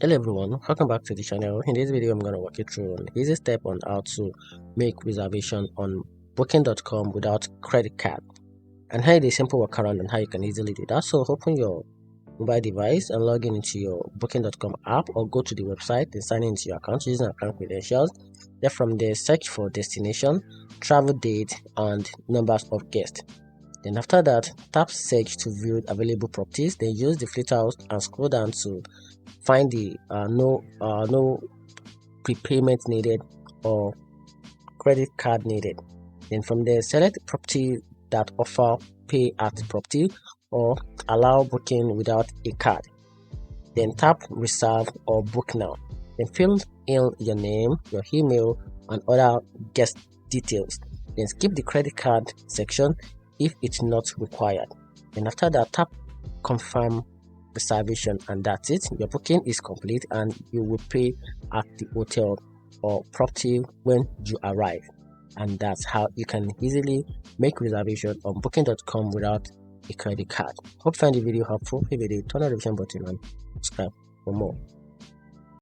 Hello everyone, welcome back to the channel. In this video I'm going to walk you through an easy step on how to make reservation on booking.com without credit card, and here is a simple workaround on how you can easily do that. So open your mobile device and log in into your booking.com app, or go to the website and sign into your account using account credentials. Then from there, search for destination, travel date and numbers of guests. Then after that, tap search to view available properties. Then use the filter and scroll down to find the no prepayment needed or credit card needed. Then from there, select property that offer pay at property or allow booking without a card. Then tap reserve or book now. Then fill in your name, your email and other guest details. Then skip the credit card section if it's not required. Then after that, tap confirm reservation, and that's it. Your booking is complete and you will pay at the hotel or property when you arrive. And that's how you can easily make reservation on booking.com without a credit card. Hope you find the video helpful. If you did, turn on the notification button and subscribe for more.